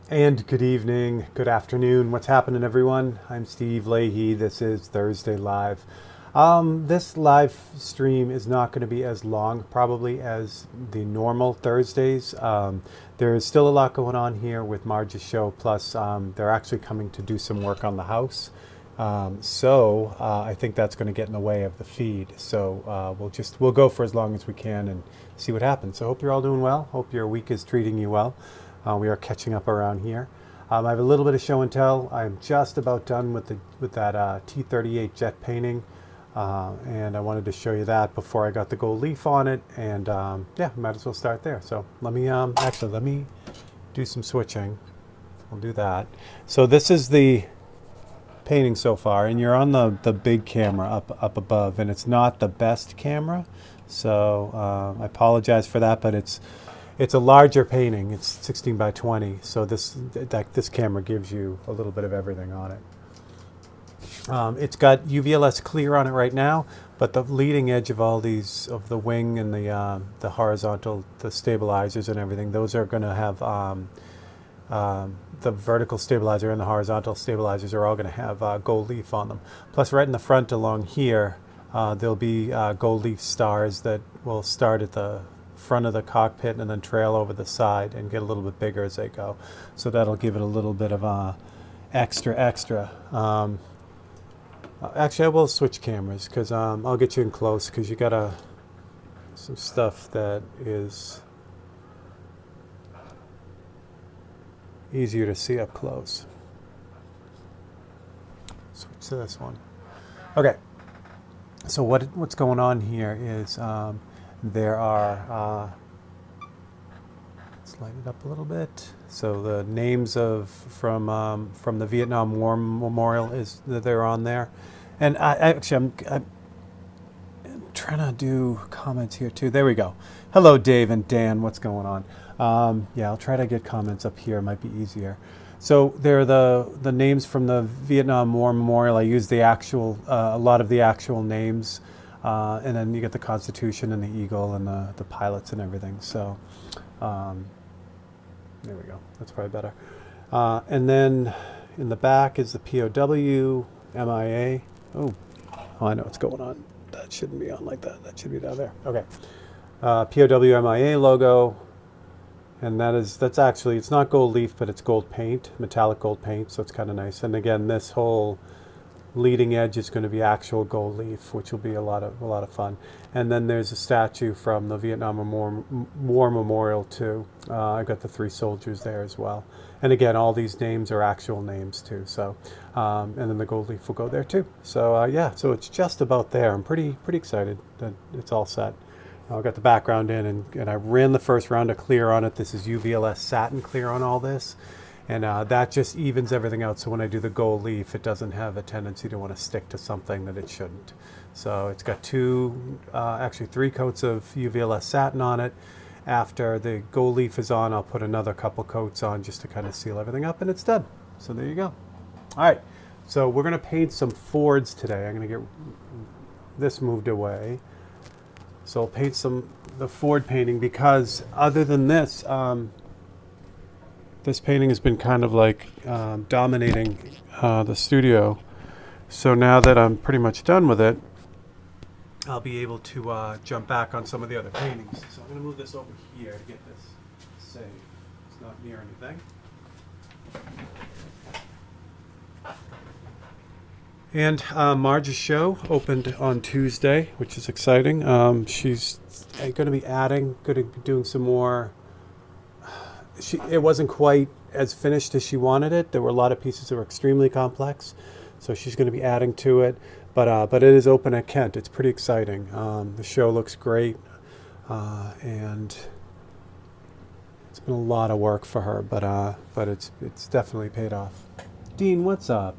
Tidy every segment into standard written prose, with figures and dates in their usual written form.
And good evening, good afternoon. What's happening, everyone? I'm Steve Leahy. This is Thursday Live. This live stream is not going to be as long, probably, as the normal Thursdays. There is still a lot going on here with Marge's show. Plus, they're actually coming to do some work on the house. So I think that's going to get in the way of the feed. So we'll go for as long as we can and see what happens. So hope you're all doing well. Hope your week is treating you well. We are catching up around here. I have a little bit of show and tell. I'm just about done with that T38 jet painting, and I wanted to show you that before I got the gold leaf on it. And yeah, might as well start there. So let me do some switching. I'll do that. So this is the painting so far, and you're on the big camera up above, and it's not the best camera. So I apologize for that, but it's a larger painting. It's 16 by 20, so this camera gives you a little bit of everything on it. It's got UVLS clear on it right now, but the leading edge of all these, of the wing and the horizontal, the stabilizers and everything, those are going to have the vertical stabilizer and the horizontal stabilizers are all going to have gold leaf on them. Plus, right in the front along here, there'll be gold leaf stars that will start at the front of the cockpit and then trail over the side and get a little bit bigger as they go. So that'll give it a little bit of extra. Actually, I will switch cameras because I'll get you in close because you got some stuff that is easier to see up close. Switch to this one. Okay. So what's going on here is there are, let's light it up a little bit. So the names from the Vietnam War Memorial they're on there, and I'm trying to do comments here too. There we go. Hello, Dave and Dan. What's going on? Yeah, I'll try to get comments up here. It might be easier. So there are the names from the Vietnam War Memorial. I use the actual a lot of the actual names. And then you get the Constitution and the Eagle and the pilots and everything. So there we go. That's probably better. And then in the back is the POW, MIA. Oh, I know what's going on. That shouldn't be on like that. That should be down there. Okay. POW, MIA logo. And that's actually, it's not gold leaf, but it's gold paint, metallic gold paint. So it's kind of nice. And again, this whole leading edge is going to be actual gold leaf, which will be a lot of fun. And then there's a statue from the Vietnam War Memorial too. I got the 3 soldiers there as well. And again, all these names are actual names too. So, and then the gold leaf will go there too. So yeah, so it's just about there. I'm pretty excited that it's all set. I got the background in, and I ran the first round of clear on it. This is UVLS satin clear on all this. And that just evens everything out. So when I do the gold leaf, it doesn't have a tendency to want to stick to something that it shouldn't. So it's got actually 3 coats of UVLS satin on it. After the gold leaf is on, I'll put another couple coats on just to kind of seal everything up, and it's done. So there you go. All right. So we're going to paint some Fords today. I'm going to get this moved away. So I'll paint the Ford painting because other than this, this painting has been kind of like dominating the studio. So now that I'm pretty much done with it, I'll be able to jump back on some of the other paintings. So I'm going to move this over here to get this safe. It's not near anything. And Marge's show opened on Tuesday, which is exciting. She's going to be doing some more. It wasn't quite as finished as she wanted it. There were a lot of pieces that were extremely complex, so she's going to be adding to it. But it is open at Kent. It's pretty exciting. The show looks great, and it's been a lot of work for her. But it's definitely paid off. Dean, what's up?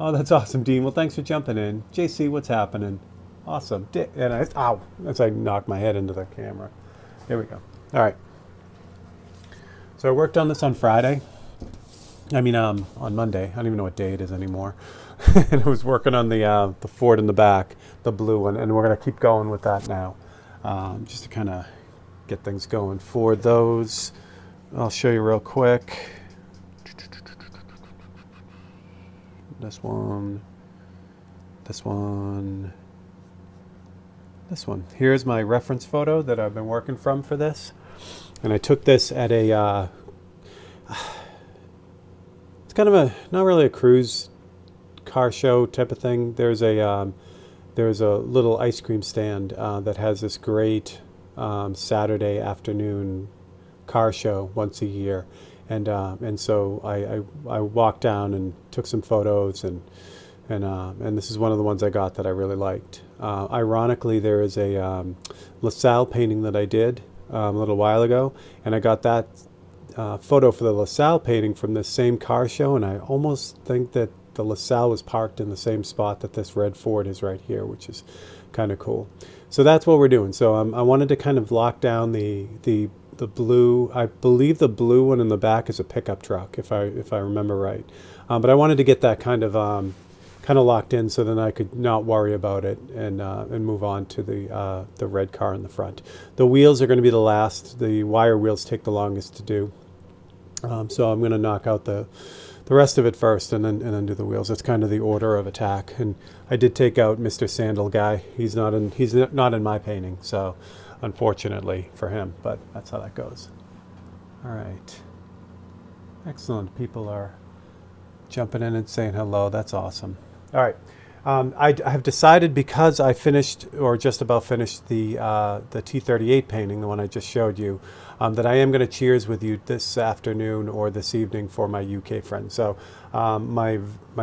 Oh, that's awesome, Dean. Well, thanks for jumping in. JC, what's happening? Awesome. And as I knocked my head into the camera. There we go. All right. So I worked on this on Friday. On Monday. I don't even know what day it is anymore. And I was working on the Ford in the back, the blue one, and we're going to keep going with that now, just to kind of get things going. For those I'll show you real quick. This one, this one, this one. Here's my reference photo that I've been working from for this. And I took this at a, it's kind of a, not really a cruise car show type of thing. There's a little ice cream stand that has this great Saturday afternoon car show once a year. And so I walked down and took some photos, and this is one of the ones I got that I really liked. Ironically, there is a LaSalle painting that I did a little while ago, and I got that photo for the LaSalle painting from this same car show, and I almost think that the LaSalle was parked in the same spot that this red Ford is right here, which is kind of cool. So that's what we're doing. So I wanted to kind of lock down the blue. I believe the blue one in the back is a pickup truck, if I remember right. But I wanted to get that kind of locked in, so then I could not worry about it and move on to the red car in the front. The wheels are going to be the last. The wire wheels take the longest to do. So I'm going to knock out the rest of it first, and then do the wheels. That's kind of the order of attack. And I did take out Mr. Sandal guy. He's not in my painting, so unfortunately for him, but that's how that goes. All right. Excellent. People are jumping in and saying hello. That's awesome. All right. I have decided, because I finished, or just about finished, the T38 painting, the one I just showed you, that I am going to cheers with you this afternoon or this evening for my UK friends. So my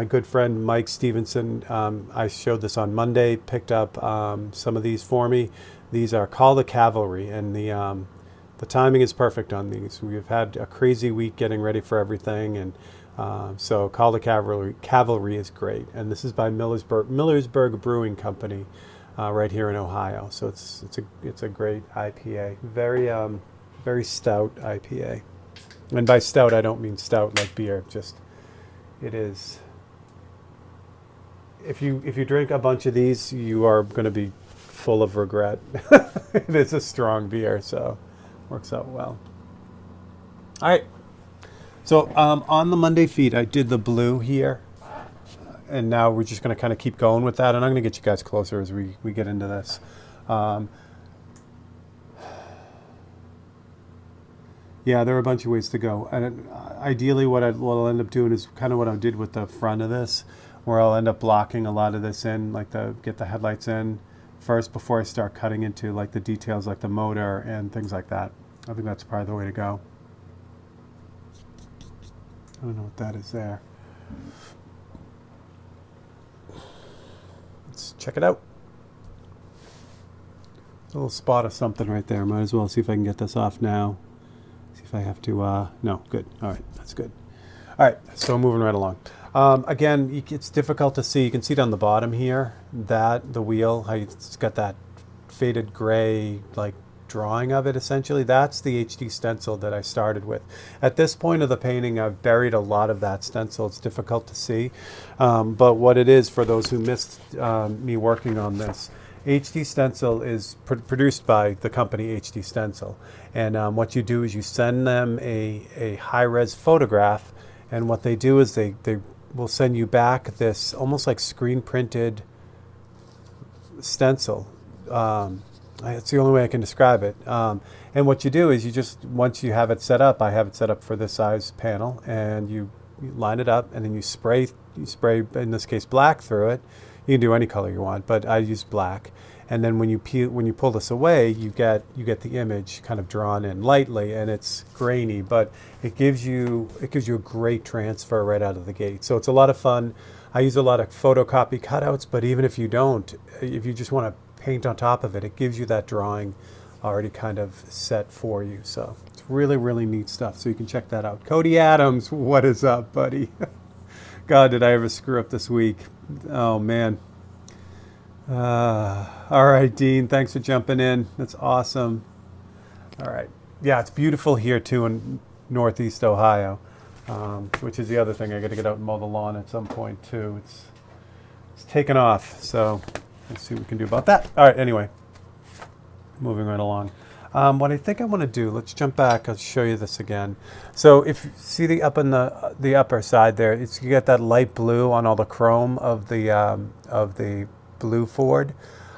good friend Mike Stevenson, I showed this on Monday, picked up some of these for me. These are Call the Cavalry, and the timing is perfect on these. We've had a crazy week getting ready for everything, and so Call the Cavalry is great. And this is by Millersburg Brewing Company right here in Ohio. So it's a great IPA. Very stout IPA. And by stout, I don't mean stout like beer. Just, it is. If you drink a bunch of these, you are going to be full of regret. It is a strong beer, so works out well. All right. So on the Monday feed, I did the blue here, and now we're just going to kind of keep going with that, and I'm going to get you guys closer as we get into this. Yeah, there are a bunch of ways to go, and ideally what I'll end up doing is kind of what I did with the front of this, where I'll end up blocking a lot of this in, like get the headlights in first before I start cutting into like the details, like the motor and things like that. I think that's probably the way to go. I don't know what that is there. Let's check it out. A little spot of something right there. Might as well see if I can get this off now. See if I have to, no, good. All right, that's good. All right, so moving right along. Again, it's difficult to see. You can see it on the bottom here, that the wheel, how it's got that faded gray, like, drawing of it. Essentially, that's the HD stencil that I started with. At this point of the painting, I've buried a lot of that stencil. It's difficult to see, but what it is, for those who missed me working on this, HD stencil is produced by the company HD Stencil, and what you do is you send them a high-res photograph, and what they do is they will send you back this almost like screen printed stencil. It's the only way I can describe it. And what you do is you just, once you have it set up, I have it set up for this size panel, and you line it up, and then you spray, in this case, black through it. You can do any color you want, but I use black. And then when you pull this away, you get the image kind of drawn in lightly, and it's grainy, but it gives you a great transfer right out of the gate. So it's a lot of fun. I use a lot of photocopy cutouts, but even if you don't, if you just want to paint on top of it, it gives you that drawing already kind of set for you. So it's really, really neat stuff. So you can check that out. Cody Adams, what is up, buddy? God, did I ever screw up this week? Oh, man. All right, Dean, thanks for jumping in. That's awesome. All right. Yeah, it's beautiful here, too, in Northeast Ohio, which is the other thing. I got to get out and mow the lawn at some point, too. It's taken off, so let's see what we can do about that. All right, anyway, moving right along. What I think I want to do, let's jump back. I'll show you this again. So if you see the up in the upper side there, it's, you get that light blue on all the chrome of the blue Ford.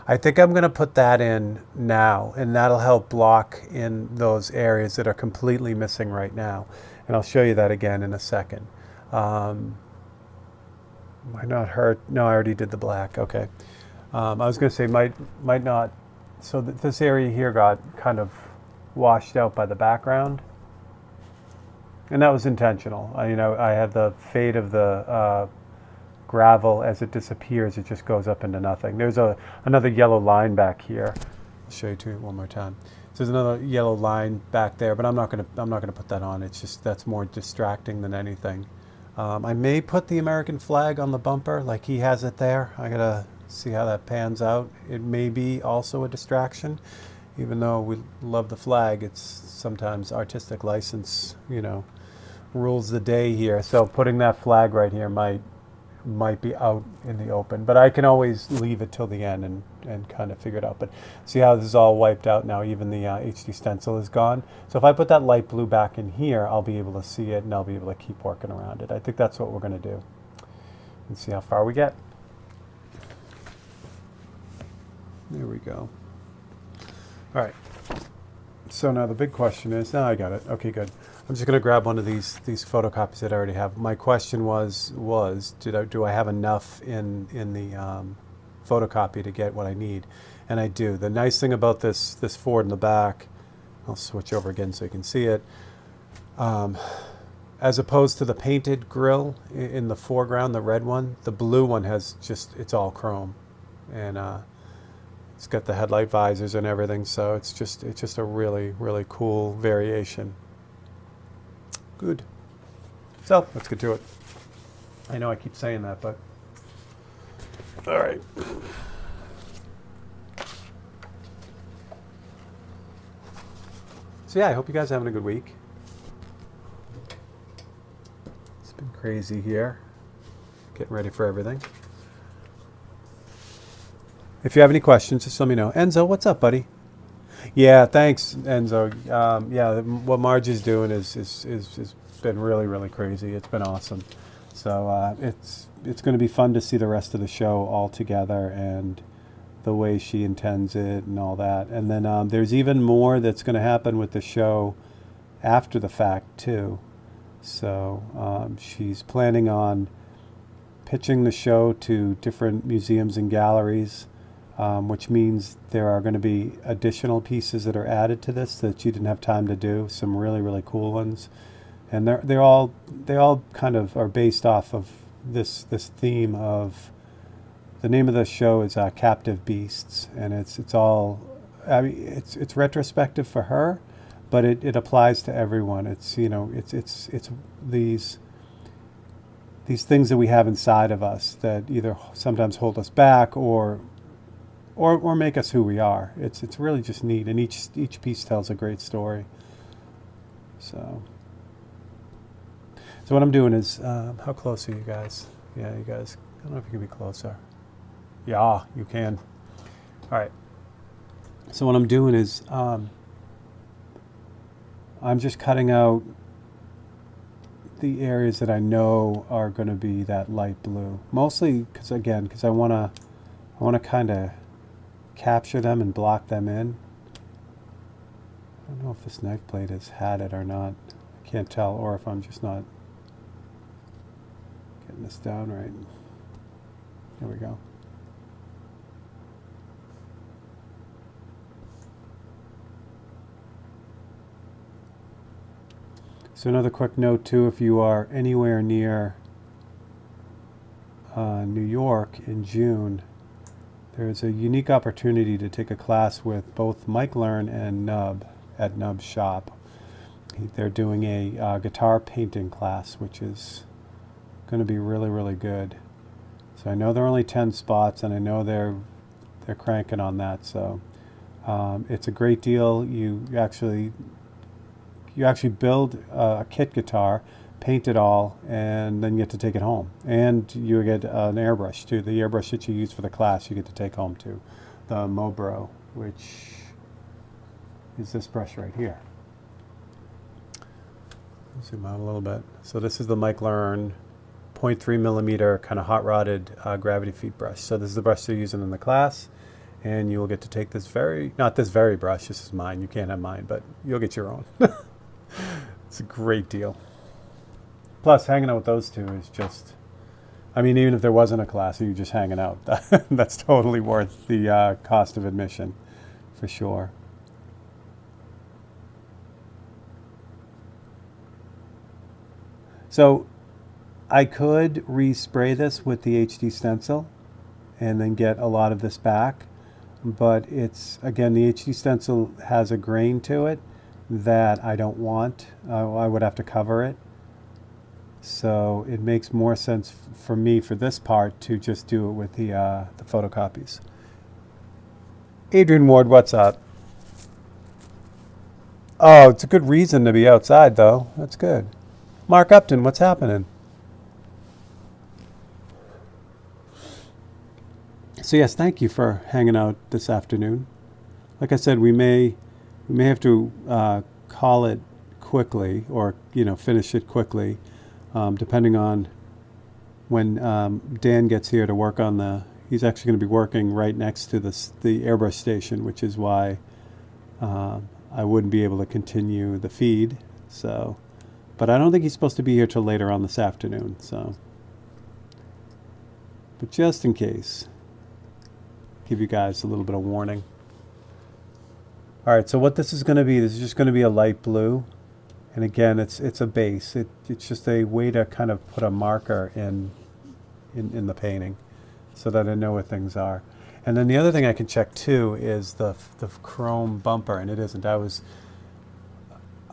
I think I'm going to put that in now, and that'll help block in those areas that are completely missing right now. And I'll show you that again in a second. Might not hurt. No, I already did the black. Okay. I was going to say might not. So this area here got kind of washed out by the background, and that was intentional. I had the fade of the gravel as it disappears. It just goes up into nothing. There's another yellow line back here. I'll show you too one more time. So there's another yellow line back there, but I'm not gonna put that on. It's just that's more distracting than anything. I may put the American flag on the bumper like he has it there. I gotta see how that pans out. It may be also a distraction, even though we love the flag. It's sometimes artistic license, rules the day here. So putting that flag right here might be out in the open, but I can always leave it till the end and kind of figure it out. But see how this is all wiped out now, even the HD stencil is gone. So if I put that light blue back in here, I'll be able to see it and I'll be able to keep working around it. I think that's what we're going to do and see how far we get. There we go. All right. So now the big question is, now I got it. Okay, good. I'm just going to grab one of these photocopies that I already have. My question was do I have enough in the photocopy to get what I need? And I do. The nice thing about this Ford in the back, I'll switch over again so you can see it. As opposed to the painted grille in the foreground, the red one, the blue one has it's all chrome, and it's got the headlight visors and everything. So it's just a really, really cool variation. Good. So let's get to it. I know I keep saying that, but all right. So yeah, I hope you guys are having a good week. It's been crazy here, getting ready for everything. If you have any questions, just let me know. Enzo, what's up, buddy? Yeah, thanks, Enzo. Yeah, what Marge is doing is been really, really crazy. It's been awesome. So it's going to be fun to see the rest of the show all together and the way she intends it and all that. And then there's even more that's going to happen with the show after the fact too. So she's planning on pitching the show to different museums and galleries. Which means there are going to be additional pieces that are added to this that you didn't have time to do. Some really, really cool ones, and they all kind of are based off of this theme of the name of the show is Captive Beasts, and it's all. I mean, it's retrospective for her, but it applies to everyone. It's it's these things that we have inside of us that either sometimes hold us back or make us who we are. It's really just neat, and each piece tells a great story. So what I'm doing is, how close are you guys? Yeah, you guys. I don't know if you can be closer. Yeah, you can. All right. So what I'm doing is, I'm just cutting out the areas that I know are going to be that light blue. Mostly because I want to kind of capture them and block them in. I don't know if this knife blade has had it or not. I can't tell, or if I'm just not getting this down right. There we go. So another quick note too, if you are anywhere near New York in June, there's a unique opportunity to take a class with both Mike Learn and Nub at Nub's shop. They're doing a guitar painting class, which is going to be really, really good. So I know there are only 10 spots, and I know they're cranking on that. So it's a great deal. You actually build a kit guitar, paint it all, and then you get to take it home. And you get an airbrush too. The airbrush that you use for the class you get to take home too. The Mobro, which is this brush right here. Zoom out a little bit. So this is the Mike Learn 0.3 millimeter kind of hot rodded gravity feed brush. So this is the brush they're using in the class, and you'll get to take this not this very brush, this is mine, you can't have mine, but you'll get your own. It's a great deal. Plus, hanging out with those two is just, I mean, even if there wasn't a class and you're just hanging out, that's totally worth the cost of admission, for sure. So I could respray this with the HD stencil and then get a lot of this back, but it's, again, the HD stencil has a grain to it that I don't want. I would have to cover it. So it makes more sense for me for this part to just do it with the photocopies. Adrian Ward, what's up? Oh, it's a good reason to be outside, though. That's good. Mark Upton, what's happening? So yes, thank you for hanging out this afternoon. Like I said, we may have to call it quickly, or finish it quickly, depending on when Dan gets here to work on he's actually going to be working right next to the airbrush station, which is why I wouldn't be able to continue the feed. So, but I don't think he's supposed to be here till later on this afternoon. So, but just in case, give you guys a little bit of warning. All right, so what this is going to be, this is just going to be a light blue. And again, it's a base. It's just a way to kind of put a marker in the painting so that I know where things are. And then the other thing I can check too is the chrome bumper, and it isn't.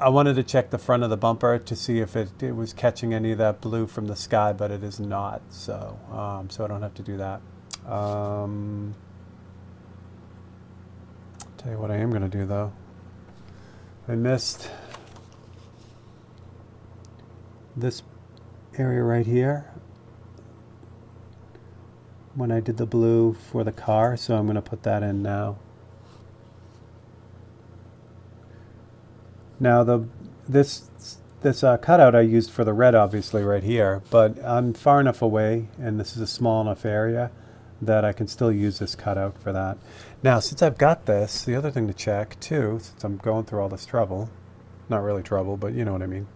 I wanted to check the front of the bumper to see if it was catching any of that blue from the sky, but it is not. So so I don't have to do that. Tell you what I am going to do though. I missed this area right here when I did the blue for the car, so I'm going to put that in now. Now this cutout I used for the red, obviously right here, but I'm far enough away and this is a small enough area that I can still use this cutout for that. Now, since I've got this, the other thing to check too, since I'm going through all this trouble, not really trouble, but you know what I mean.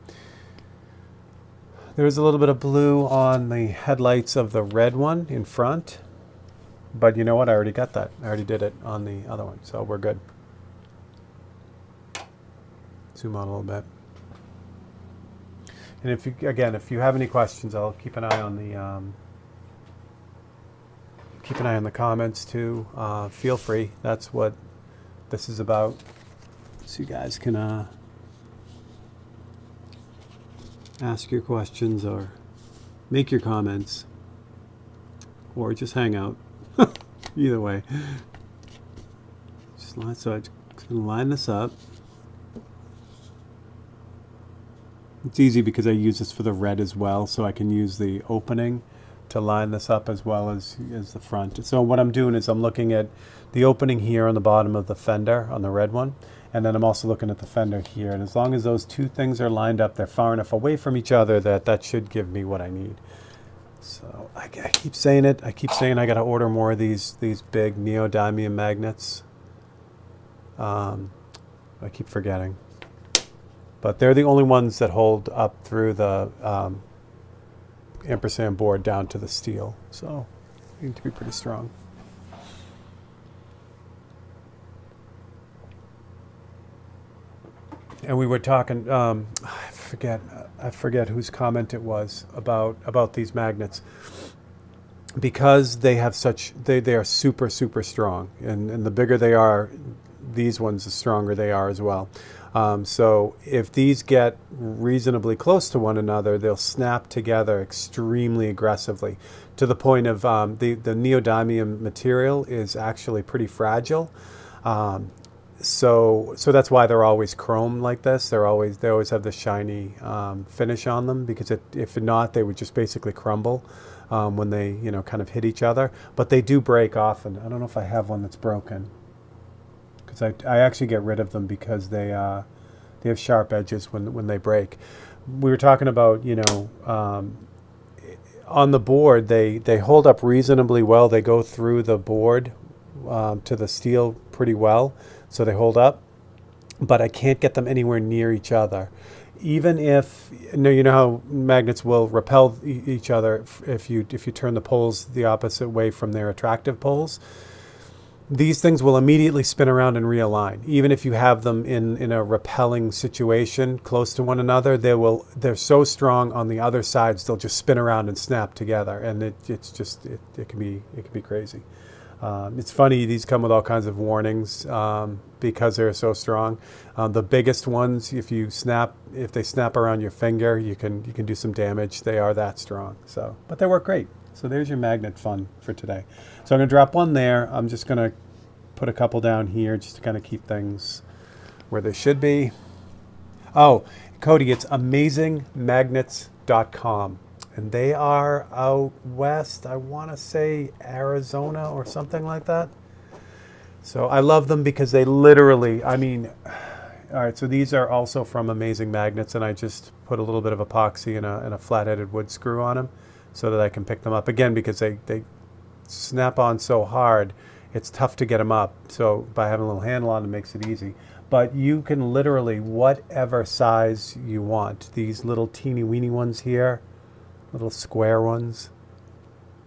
There's a little bit of blue on the headlights of the red one in front, but you know what? I already got that. I already did it on the other one, so we're good. Zoom out a little bit. And if you have any questions, I'll keep an eye on the comments too. Feel free. That's what this is about. So you guys can ask your questions or make your comments or just hang out. Either way. So I'm just going to line this up. It's easy because I use this for the red as well, so I can use the opening to line this up as well as the front. So what I'm doing is I'm looking at the opening here on the bottom of the fender on the red one, and then I'm also looking at the fender here. And as long as those two things are lined up, they're far enough away from each other that should give me what I need. So I keep saying it. I keep saying I got to order more of these big neodymium magnets. I keep forgetting. But they're the only ones that hold up through the ampersand board down to the steel. So they need to be pretty strong. And we were talking, I forget whose comment it was about these magnets. Because they have they are super, super strong. And the bigger they are, these ones, the stronger they are as well. So if these get reasonably close to one another, they'll snap together extremely aggressively to the point of the neodymium material is actually pretty fragile. So that's why they're always chrome like this. They always have the shiny finish on them, because if not, they would just basically crumble when they kind of hit each other. But they do break often. I don't know if I have one that's broken, because I actually get rid of them because they have sharp edges when they break. We were talking about, you know, on the board, they hold up reasonably well. They go through the board to the steel pretty well, so they hold up. But I can't get them anywhere near each other. Even if, you know how magnets will repel each other if you turn the poles the opposite way from their attractive poles. These things will immediately spin around and realign. Even if you have them in a repelling situation close to one another, they're so strong on the other sides, they'll just spin around and snap together. And it can be crazy. It's funny, these come with all kinds of warnings because they're so strong. The biggest ones, if they snap around your finger, you can do some damage. They are that strong. So, but they work great. So there's your magnet fun for today. So I'm going to drop one there. I'm just going to put a couple down here just to kind of keep things where they should be. Oh, Cody, it's amazingmagnets.com. And they are out west, I want to say Arizona or something like that. So I love them because they literally, I mean, all right, so these are also from Amazing Magnets, and I just put a little bit of epoxy and a flat-headed wood screw on them so that I can pick them up. Again, because they snap on so hard, it's tough to get them up. So by having a little handle on it makes it easy. But you can literally, whatever size you want, these little teeny weeny ones here, little square ones,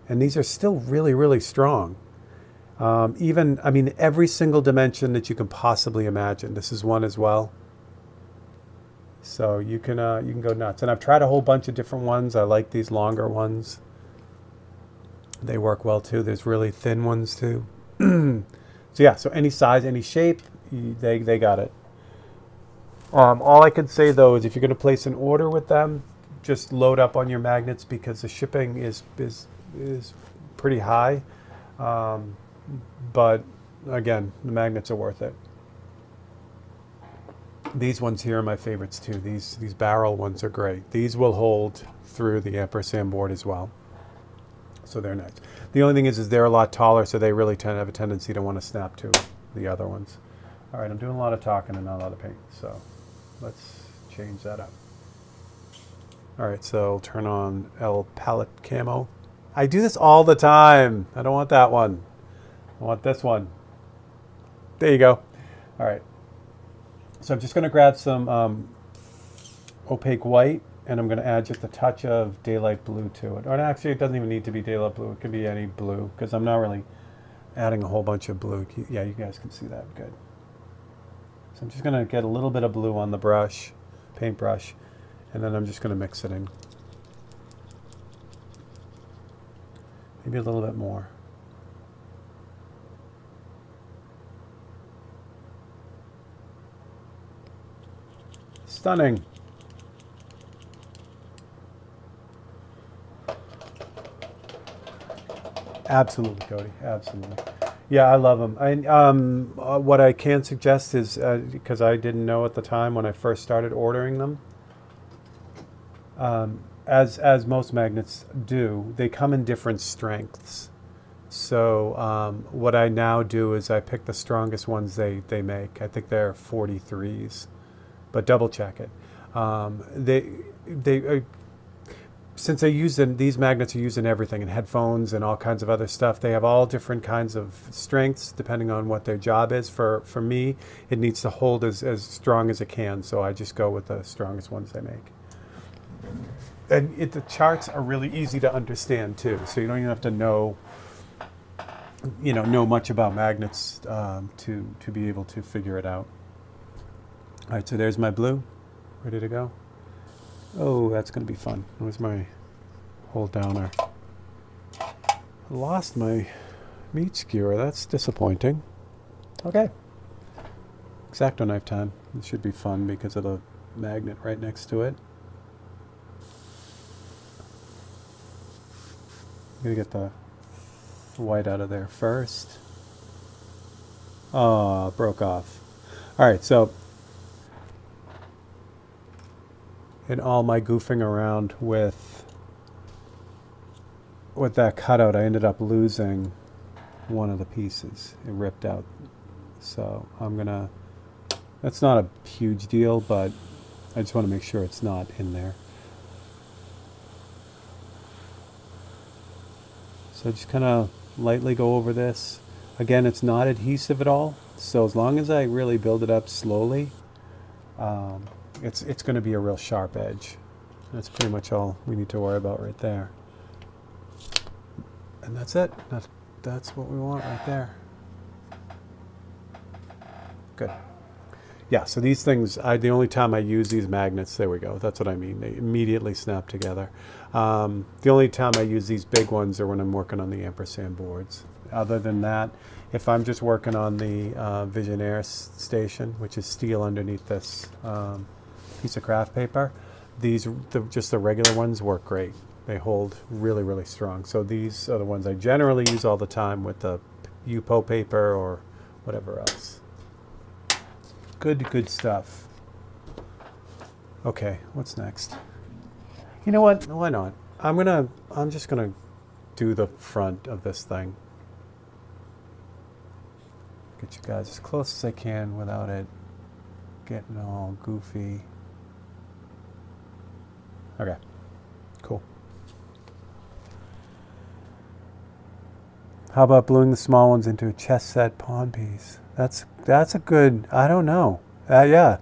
and these are still really, really strong. Even, I mean, every single dimension that you can possibly imagine. This is one as well. So you can go nuts. And I've tried a whole bunch of different ones. I like these longer ones. They work well too. There's really thin ones too. So yeah, so any size, any shape, they got it. All I could say though is if you're going to place an order with them, just load up on your magnets because the shipping is pretty high. But again, the magnets are worth it. These ones here are my favorites too. These barrel ones are great. These will hold through the ampersand board as well. So they're nice. The only thing is they're a lot taller, so they really tend to have a tendency to want to snap to the other ones. All right, I'm doing a lot of talking and not a lot of paint, so let's change that up. All right, so I'll turn on L palette camo. I do this all the time. I don't want that one. I want this one. There you go. All right. So I'm just going to grab some opaque white, and I'm going to add just a touch of daylight blue to it. Or actually, it doesn't even need to be daylight blue. It could be any blue, because I'm not really adding a whole bunch of blue. Yeah, you guys can see that. Good. So I'm just going to get a little bit of blue on the brush, paintbrush, and then I'm just going to mix it in. Maybe a little bit more. Stunning. Absolutely, Cody. Absolutely. Yeah, I love them. What I can suggest is, because I didn't know at the time when I first started ordering them, as most magnets do, they come in different strengths. So what I now do is I pick the strongest ones they make. I think they're 43s, but double check it. Since I use them, these magnets are used in everything, in headphones and all kinds of other stuff. They have all different kinds of strengths depending on what their job is. For me, it needs to hold as strong as it can, so I just go with the strongest ones they make. And the charts are really easy to understand too, so you don't even have to know much about magnets to be able to figure it out. All right, so there's my blue, ready to go. Oh, that's going to be fun. Where's my hold downer? I lost my meat skewer. That's disappointing. Okay. X-Acto knife time. This should be fun because of the magnet right next to it. I'm going to get the white out of there first. Oh, broke off. All right, so in all my goofing around with that cutout, I ended up losing one of the pieces. It ripped out So I'm gonna, that's not a huge deal, but I just want to make sure it's not in there. So just kind of lightly go over this. Again, it's not adhesive at all, so as long as I really build it up slowly, it's going to be a real sharp edge. That's pretty much all we need to worry about right there. And that's it. That's what we want right there. Good. Yeah, so these things, the only time I use these magnets, there we go, that's what I mean. They immediately snap together. The only time I use these big ones are when I'm working on the ampersand boards. Other than that, if I'm just working on the Visionaire station, which is steel underneath this piece of craft paper, just the regular ones work great. They hold really, really strong. So these are the ones I generally use all the time with the UPO paper or whatever else. Good stuff. Okay, what's next? You know what? Why not? I'm just gonna do the front of this thing. Get you guys as close as I can without it getting all goofy. Okay, cool. How about gluing the small ones into a chess set pawn piece? That's a good, I don't know. Yeah.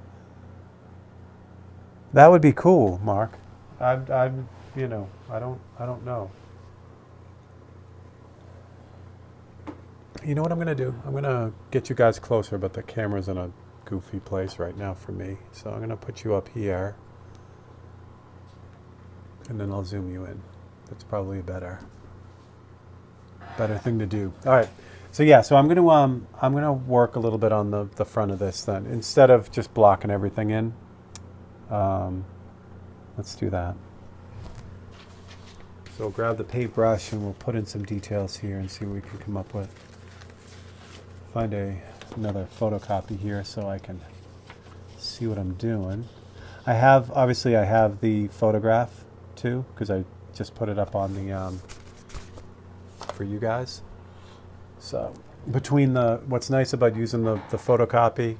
That would be cool, Mark. I'm you know, I don't know. You know what I'm gonna do? I'm gonna get you guys closer, but the camera's in a goofy place right now for me. So I'm gonna put you up here, and then I'll zoom you in. That's probably a better thing to do. All right. So yeah, so I'm gonna work a little bit on the front of this then, instead of just blocking everything in. Let's do that. So we'll grab the paintbrush and we'll put in some details here and see what we can come up with. Find another photocopy here so I can see what I'm doing. Obviously I have the photograph too, because I just put it up on the for you guys. So between what's nice about using the photocopy,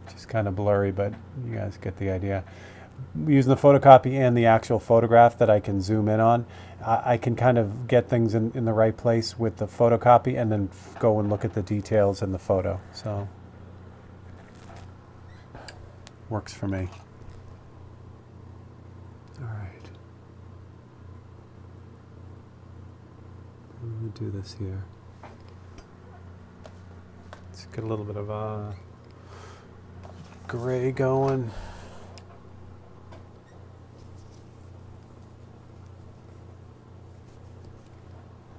which is kind of blurry, but you guys get the idea. Using the photocopy and the actual photograph that I can zoom in on, I can kind of get things in the right place with the photocopy and then go and look at the details in the photo. So works for me. All right. Let me do this here. Let's get a little bit of gray going.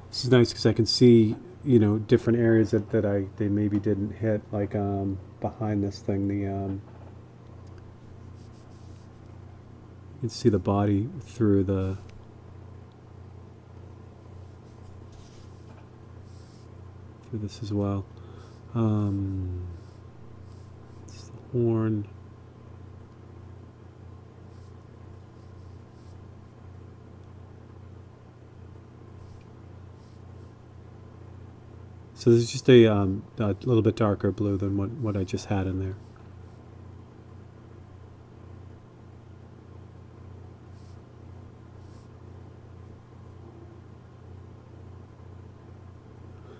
This is nice because I can see, you know, different areas that they maybe didn't hit, like behind this thing. You can see the body through this as well. It's the horn. So this is just a little bit darker blue than what I just had in there.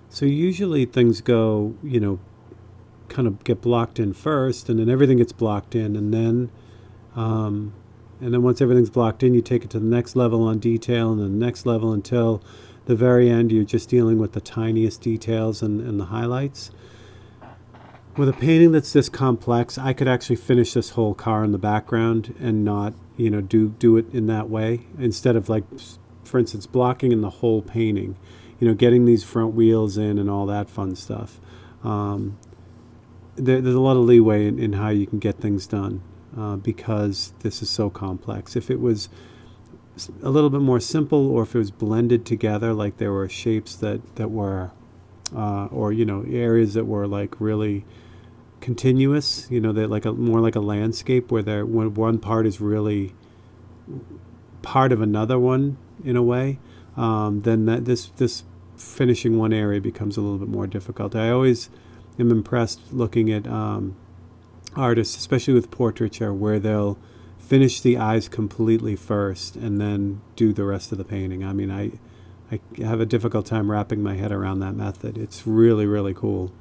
So usually things go, you know, kind of get blocked in first, and then everything gets blocked in, and then once everything's blocked in, you take it to the next level on detail, and then the next level until the very end you're just dealing with the tiniest details and the highlights. With a painting that's this complex, I could actually finish this whole car in the background and not, you know, do it in that way, instead of, like, for instance, blocking in the whole painting, you know, getting these front wheels in and all that fun stuff. There's a lot of leeway in how you can get things done because this is so complex. If it was a little bit more simple, or if it was blended together, like there were shapes that were, or, you know, areas that were like really continuous, you know, that like more like a landscape where when one part is really part of another one in a way, then this finishing one area becomes a little bit more difficult. I always am impressed looking at artists, especially with portraiture, where they'll finish the eyes completely first and then do the rest of the painting. I mean, I have a difficult time wrapping my head around that method. It's really, really cool.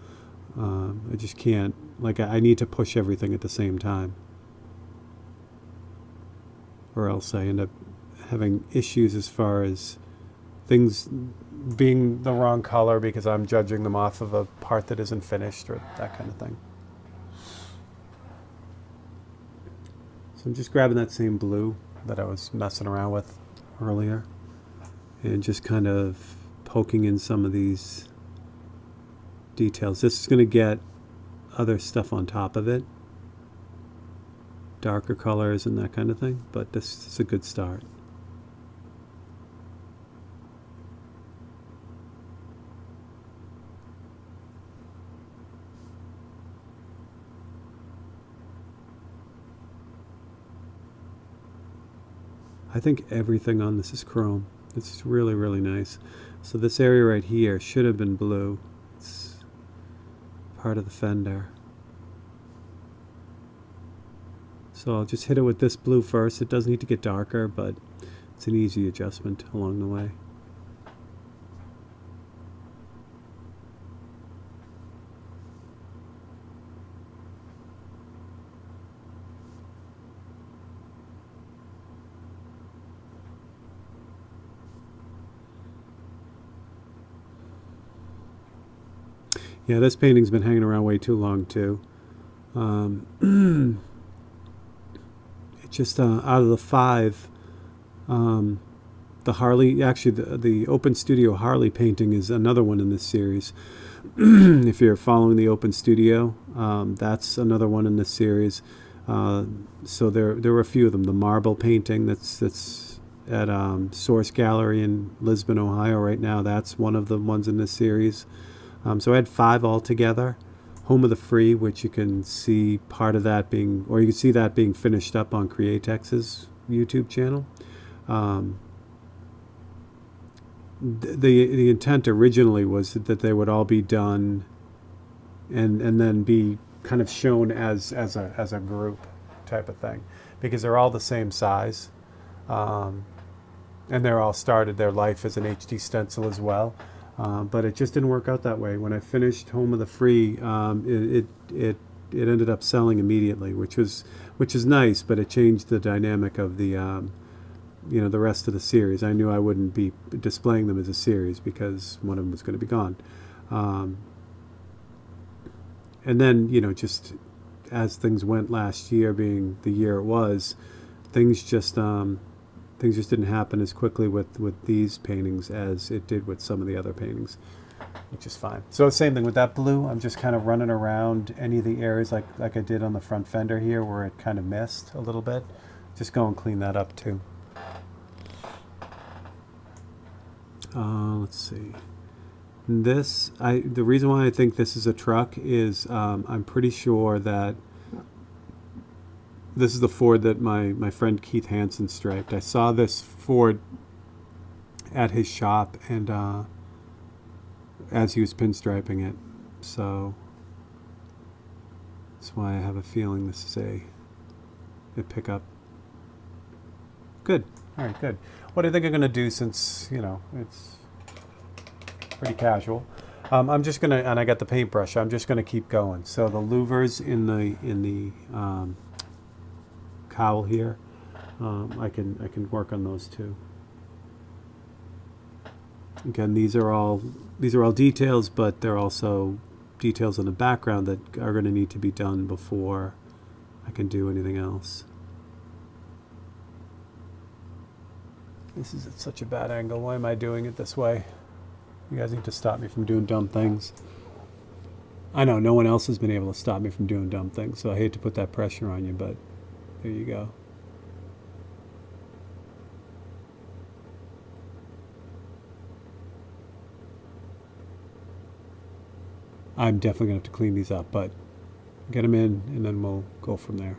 I just can't, like, I need to push everything at the same time, or else I end up having issues as far as things being the wrong color because I'm judging them off of a part that isn't finished or that kind of thing. So I'm just grabbing that same blue that I was messing around with earlier and just kind of poking in some of these details. This is going to get other stuff on top of it, darker colors and that kind of thing, but this is a good start. I think everything on this is chrome. It's really, really nice. So this area right here should have been blue. It's part of the fender. So I'll just hit it with this blue first. It does need to get darker, but it's an easy adjustment along the way. Yeah, this painting's been hanging around way too long too. It's just out of the 5, the Harley, actually the Open Studio Harley painting is another one in this series. If you're following the Open Studio, that's another one in this series. So there were a few of them. The marble painting that's at Source Gallery in Lisbon, Ohio right now, that's one of the ones in this series. So I had 5 altogether. Home of the Free, which you can see part of that being, or you can see that being finished up on Createx's YouTube channel. The intent originally was that they would all be done and then be kind of shown as a group type of thing, because they're all the same size, and they're all started their life as an HD stencil as well. But it just didn't work out that way. When I finished Home of the Free, it ended up selling immediately, which is nice, but it changed the dynamic of the the rest of the series. I knew I wouldn't be displaying them as a series because one of them was going to be gone. And then just as things went last year, being the year it was, things just didn't happen as quickly with these paintings as it did with some of the other paintings, which is fine. So same thing with that blue. I'm just kind of running around any of the areas like I did on the front fender here where it kind of missed a little bit. Just go and clean that up too. Let's see. The reason why I think this is a truck is I'm pretty sure that this is the Ford that my friend Keith Hansen striped. I saw this Ford at his shop, and as he was pinstriping it, so that's why I have a feeling this is a pickup. Good. All right, good. What do you think I'm going to do, since it's pretty casual? I'm just gonna, and I got the paintbrush. I'm just gonna keep going. So the louvers in the cowl here, I can work on those too. Again, these are all details, but they're also details in the background that are going to need to be done before I can do anything else. This is at such a bad angle. Why am I doing it this way? You guys need to stop me from doing dumb things. I know no one else has been able to stop me from doing dumb things, so I hate to put that pressure on you, but there you go. I'm definitely going to have to clean these up, but get them in and then we'll go from there.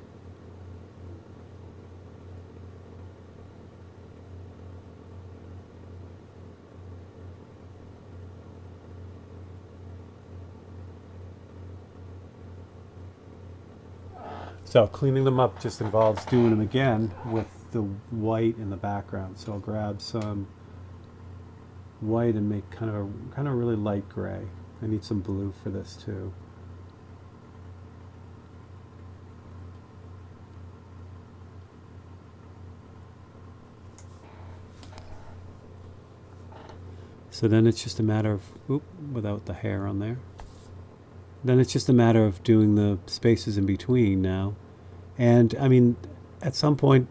So cleaning them up just involves doing them again with the white in the background. So I'll grab some white and make kind of really light gray. I need some blue for this too. So then it's just a matter of, without the hair on there. Then it's just a matter of doing the spaces in between now. And I mean, at some point,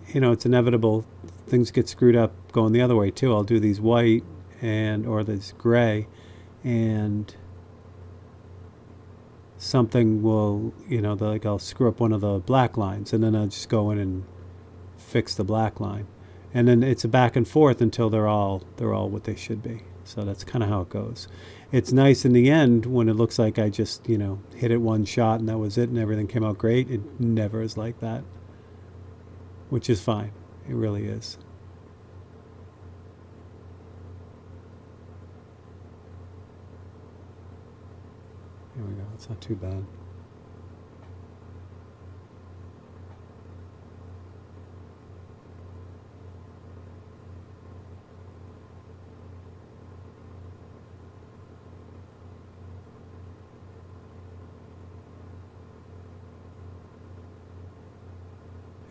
it's inevitable things get screwed up going the other way too. I'll do these white or this gray, and something will, like I'll screw up one of the black lines, and then I'll just go in and fix the black line. And then it's a back and forth until they're all what they should be. So that's kind of how it goes. It's nice in the end when it looks like I just, hit it one shot and that was it and everything came out great. It never is like that, which is fine. It really is. Here we go. It's not too bad.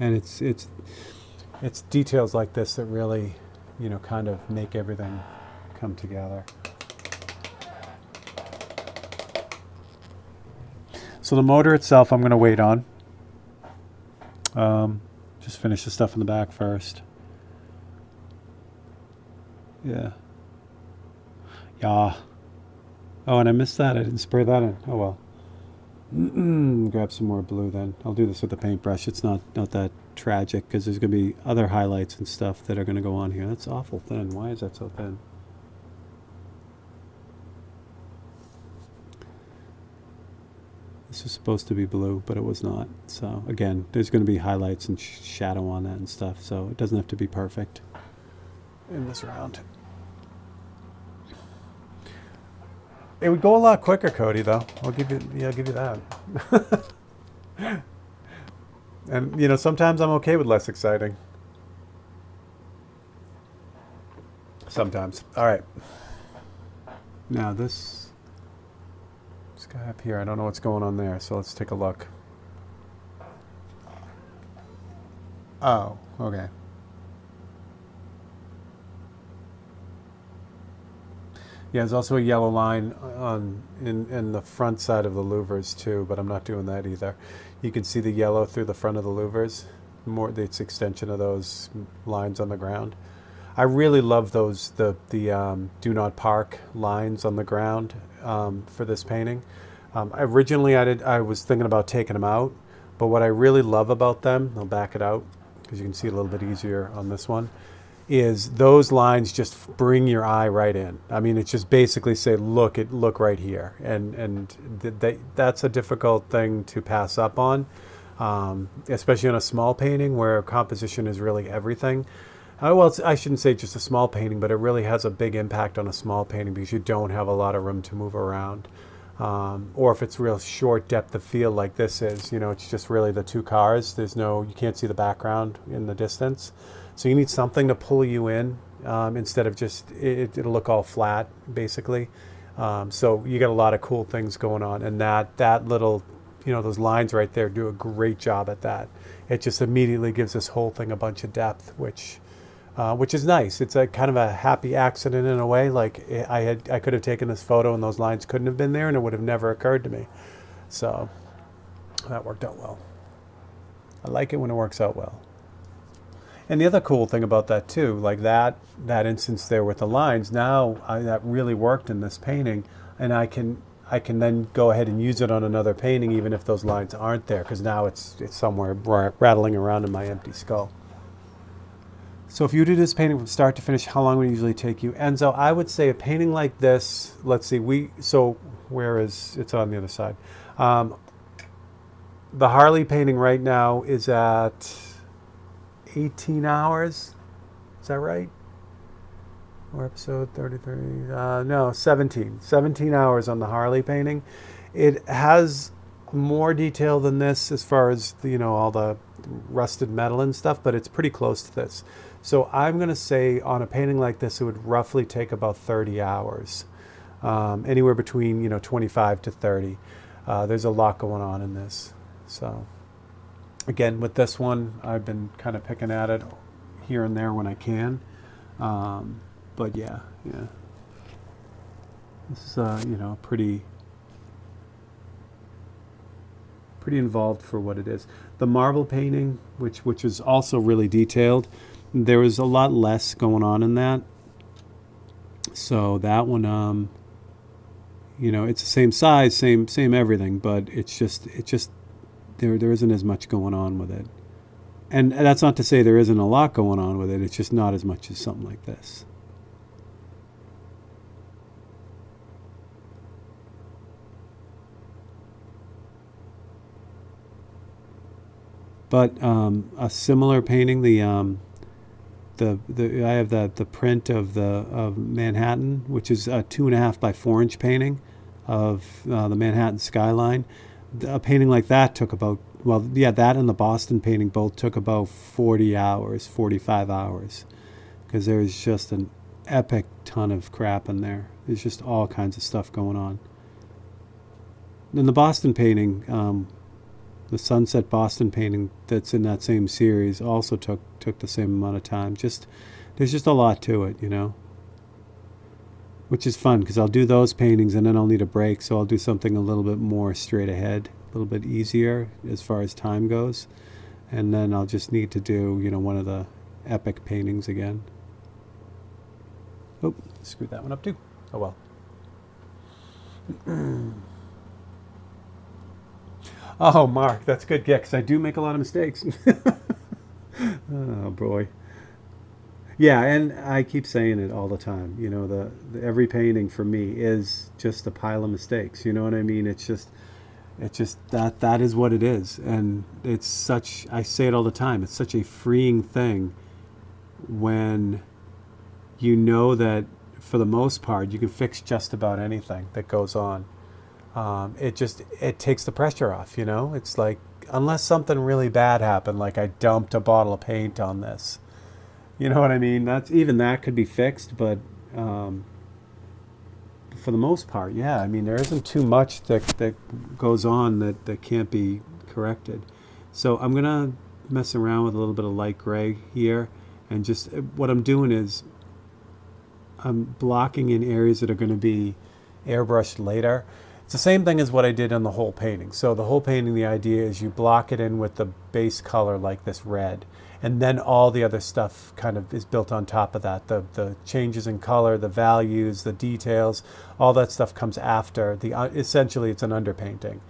And it's details like this that really, kind of make everything come together. So the motor itself, I'm going to wait on. Just finish the stuff in the back first. Yeah. Oh, and I missed that. I didn't spray that in. Oh well. Grab some more blue then. I'll do this with the paintbrush. It's not that tragic because there's going to be other highlights and stuff that are going to go on here. That's awful thin. Why is that so thin? This was supposed to be blue, but it was not. So again, there's going to be highlights and shadow on that and stuff. So it doesn't have to be perfect in this round. It would go a lot quicker, Cody, though. I'll give you that. And, sometimes I'm okay with less exciting. Sometimes. All right. Now this guy up here, I don't know what's going on there, so let's take a look. Oh, okay. Yeah, there's also a yellow line in the front side of the louvers too, but I'm not doing that either. You can see the yellow through the front of the louvers. It's extension of those lines on the ground. I really love those the do not park lines on the ground for this painting. Originally I was thinking about taking them out, but what I really love about them, I'll back it out because you can see a little bit easier on this one, is those lines just bring your eye right in. I mean, it's just basically say, look right here. And that's a difficult thing to pass up on, especially on a small painting where composition is really everything. Well, I shouldn't say just a small painting, but it really has a big impact on a small painting because you don't have a lot of room to move around. Or if it's real short depth of field like this is, it's just really the two cars. You can't see the background in the distance. So you need something to pull you in instead of just, it'll look all flat, basically. So you got a lot of cool things going on. And that little, those lines right there do a great job at that. It just immediately gives this whole thing a bunch of depth, which is nice. It's a kind of a happy accident in a way. Like I could have taken this photo and those lines couldn't have been there and it would have never occurred to me. So that worked out well. I like it when it works out well. And the other cool thing about that too, like that instance there with the lines, now that really worked in this painting, and I can then go ahead and use it on another painting even if those lines aren't there, because now it's somewhere rattling around in my empty skull. So if you do this painting from start to finish, how long would it usually take you? Enzo, I would say a painting like this, let's see, it's on the other side. The Harley painting right now is at 18 hours. Is that right? Or episode 33? No, 17. 17 hours on the Harley painting. It has more detail than this as far as the, all the rusted metal and stuff, but it's pretty close to this. So I'm going to say on a painting like this, it would roughly take about 30 hours, anywhere between 25 to 30. There's a lot going on in this. So again, with this one, I've been kind of picking at it here and there when I can. But yeah, this is pretty involved for what it is. The marble painting, which is also really detailed, there was a lot less going on in that. So that one, it's the same size, same everything, but it's just there isn't as much going on with it. And that's not to say there isn't a lot going on with it. It's just not as much as something like this. But a similar painting, I have the print of Manhattan, which is a 2.5 by 4 inch painting of the Manhattan skyline. A painting like that took about, that and the Boston painting both took about 40 hours, 45 hours, because there's just an epic ton of crap in there. There's just all kinds of stuff going on. And the Boston painting, the Sunset Boston painting that's in that same series also took the same amount of time. There's just a lot to it, which is fun because I'll do those paintings and then I'll need a break, so I'll do something a little bit more straight ahead, a little bit easier as far as time goes, and then I'll just need to do one of the epic paintings again. Oh, screwed that one up too. Oh well. Oh, Mark, that's good, yeah, because I do make a lot of mistakes. Oh, boy. Yeah, and I keep saying it all the time. Every painting for me is just a pile of mistakes. You know what I mean? It's just that is what it is. And it's such, I say it all the time, it's such a freeing thing when you know that for the most part you can fix just about anything that goes on. It takes the pressure off, It's like, unless something really bad happened, like I dumped a bottle of paint on this, you know what I mean? That could be fixed, but for the most part, yeah. I mean, there isn't too much that goes on that can't be corrected. So I'm gonna mess around with a little bit of light gray here, and just what I'm doing is I'm blocking in areas that are going to be airbrushed later. It's the same thing as what I did on the whole painting. So the whole painting, the idea is you block it in with the base color like this red, and then all the other stuff kind of is built on top of that. The changes in color, the values, the details, all that stuff comes after. Essentially, it's an underpainting.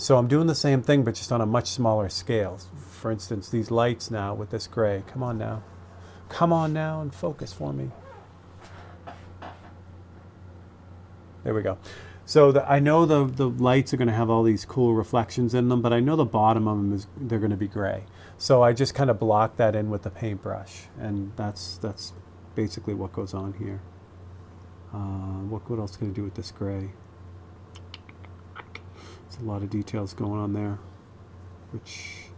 So I'm doing the same thing, but just on a much smaller scale. For instance, these lights now with this gray. Come on now. Come on now and focus for me. There we go. So I know the lights are going to have all these cool reflections in them, but I know the bottom of them they're going to be gray. So I just kind of block that in with the paintbrush, and that's basically what goes on here. What else can I do with this gray? There's a lot of details going on there, which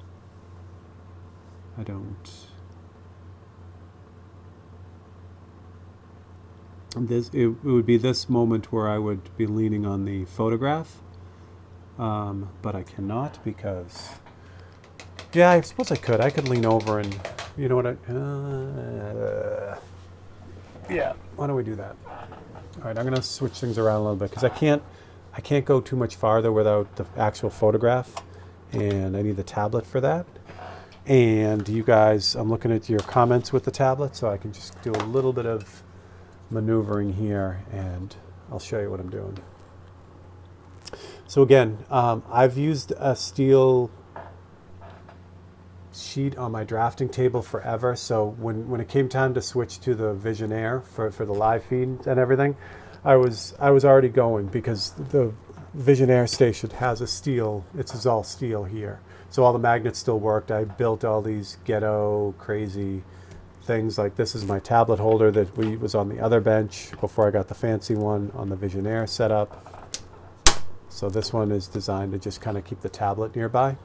I don't. It would be this moment where I would be leaning on the photograph, but I cannot because, yeah, I suppose I could. I could lean over and, you know what yeah, why don't we do that? All right, I'm going to switch things around a little bit because I can't go too much farther without the actual photograph, and I need the tablet for that. And you guys, I'm looking at your comments with the tablet, so I can just do a little bit of maneuvering here, and I'll show you what I'm doing. So again, I've used a steel sheet on my drafting table forever, so when it came time to switch to the Visionaire for the live feed and everything, I was already going, because the Visionaire station has a steel, it's all steel here, so all the magnets still worked. I built all these ghetto crazy things, like this is my tablet holder that was on the other bench before I got the fancy one on the Visionaire setup. So this one is designed to just kind of keep the tablet nearby.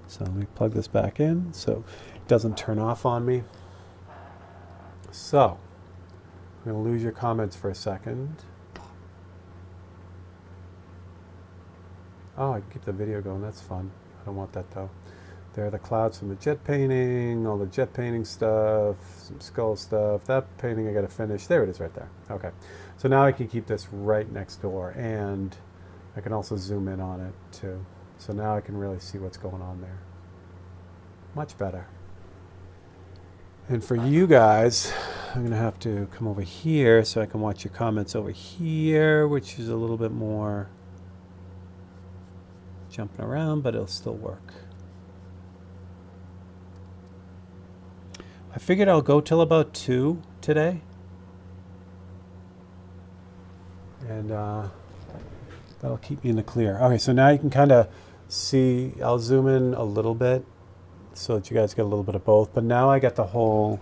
So let me plug this back in so it doesn't turn off on me. So I'm going to lose your comments for a second. Oh, I can keep the video going. That's fun. I don't want that though. There are the clouds from the jet painting, all the jet painting stuff, some skull stuff. That painting I got to finish. There it is right there. Okay. So now I can keep this right next door, and I can also zoom in on it too. So now I can really see what's going on there. Much better. And for you guys, I'm going to have to come over here so I can watch your comments over here, which is a little bit more jumping around, but it'll still work. I figured I'll go till about 2 today. And that'll keep me in the clear. Okay, so now you can kind of see, I'll zoom in a little bit so that you guys get a little bit of both. But now I got the whole,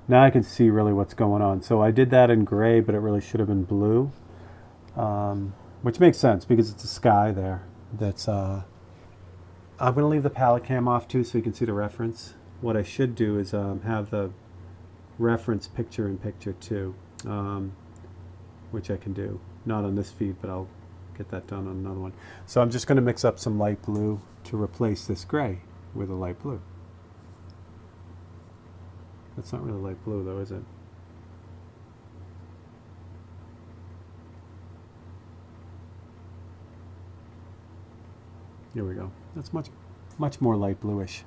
now I can see really what's going on. So I did that in gray, but it really should have been blue. Which makes sense because it's a sky there. That's, I'm going to leave the palette cam off too so you can see the reference. What I should do is have the reference picture in picture too, which I can do. Not on this feed, but I'll get that done on another one. So I'm just going to mix up some light blue to replace this gray with a light blue. That's not really light blue though, is it? Here we go. That's much more light bluish.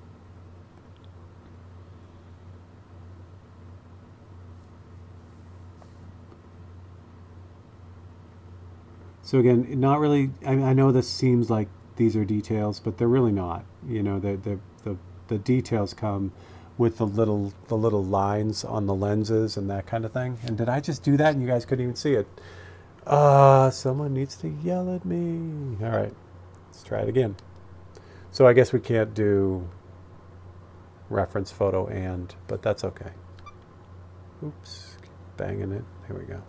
So again, not really, I know this seems like these are details, but they're really not. You know, the details come with the little lines on the lenses and that kind of thing. And did I just do that and you guys couldn't even see it? Someone needs to yell at me. All right, let's try it again. So I guess we can't do reference photo but that's okay. Oops, banging it. Here we go.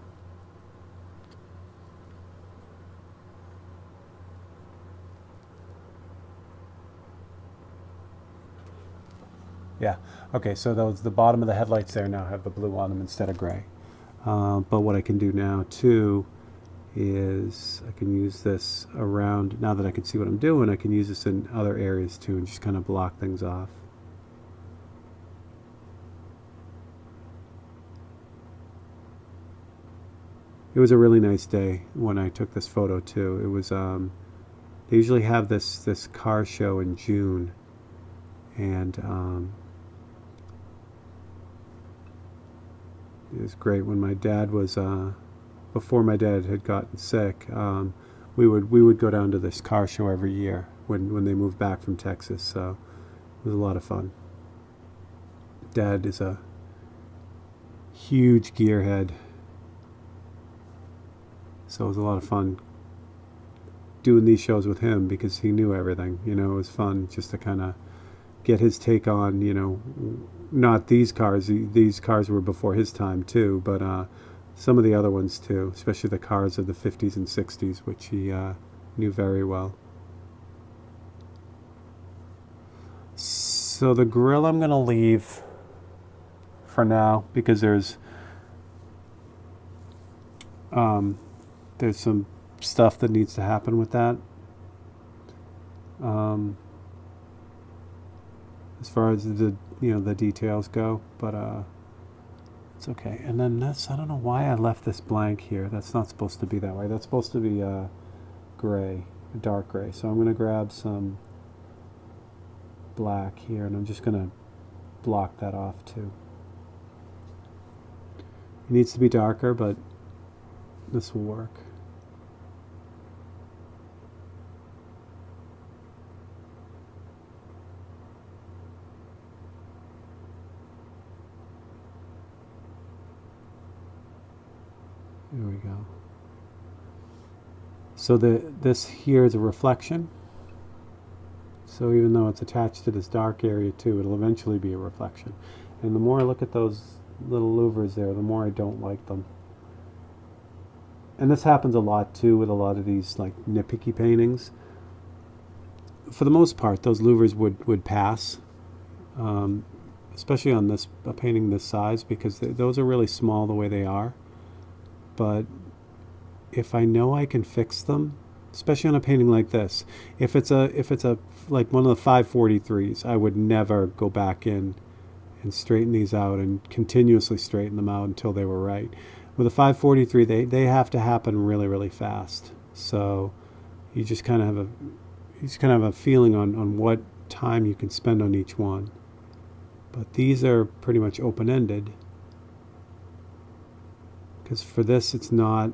Yeah, okay, so those, the bottom of the headlights there now have the blue on them instead of gray. But what I can do now too is I can use this around, now that I can see what I'm doing, I can use this in other areas too and just kind of block things off. It was a really nice day when I took this photo too. It was, they usually have this car show in June, and it was great. When my dad was, before my dad had gotten sick, we would go down to this car show every year when they moved back from Texas. So it was a lot of fun. Dad is a huge gearhead, so it was a lot of fun doing these shows with him because he knew everything. You know, it was fun just to kind of get his take on, you know, not these cars. These cars were before his time too, but some of the other ones too, especially the cars of the 50s and 60s, which he knew very well. So the grill I'm going to leave for now because there's some stuff that needs to happen with that. As far as the details go, but it's okay. And then this, I don't know why I left this blank here. That's not supposed to be that way. That's supposed to be gray, dark gray. So I'm going to grab some black here, and I'm just going to block that off too. It needs to be darker, but this will work. There we go. So this here is a reflection. So even though it's attached to this dark area too, it'll eventually be a reflection. And the more I look at those little louvers there, the more I don't like them. And this happens a lot too with a lot of these like nitpicky paintings. For the most part, those louvers would pass, especially on this a painting this size, because those are really small the way they are. But if I know I can fix them, especially on a painting like this, if it's a like one of the 543s, I would never go back in and straighten these out and continuously straighten them out until they were right. With a 543, they have to happen really, really fast. So you just kind of have a feeling on what time you can spend on each one. But these are pretty much open-ended, because for this it's not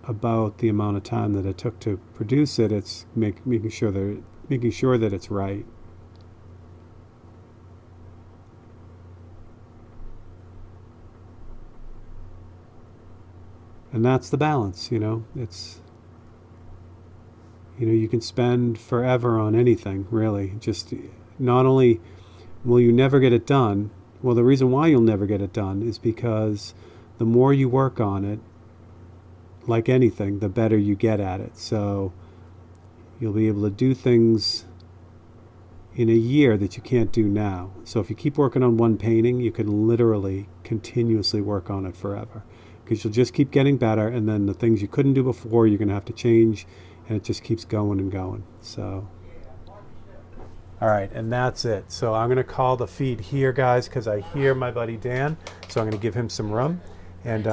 about the amount of time that it took to produce it. It's making sure that it's right. And that's the balance, you know. It's, you know, you can spend forever on anything, really. Just not only will you never get it done, well, the reason why you'll never get it done is because the more you work on it, like anything, the better you get at it. So you'll be able to do things in a year that you can't do now. So if you keep working on one painting, you can literally continuously work on it forever, because you'll just keep getting better, and then the things you couldn't do before, you're going to have to change, and it just keeps going and going. So, all right, and that's it. So I'm going to call the feed here, guys, because I hear my buddy Dan, so I'm going to give him some room, and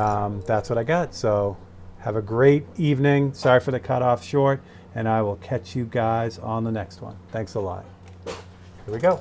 that's what I got. So have a great evening. Sorry for the cutoff short, and I will catch you guys on the next one. Thanks a lot. Here we go.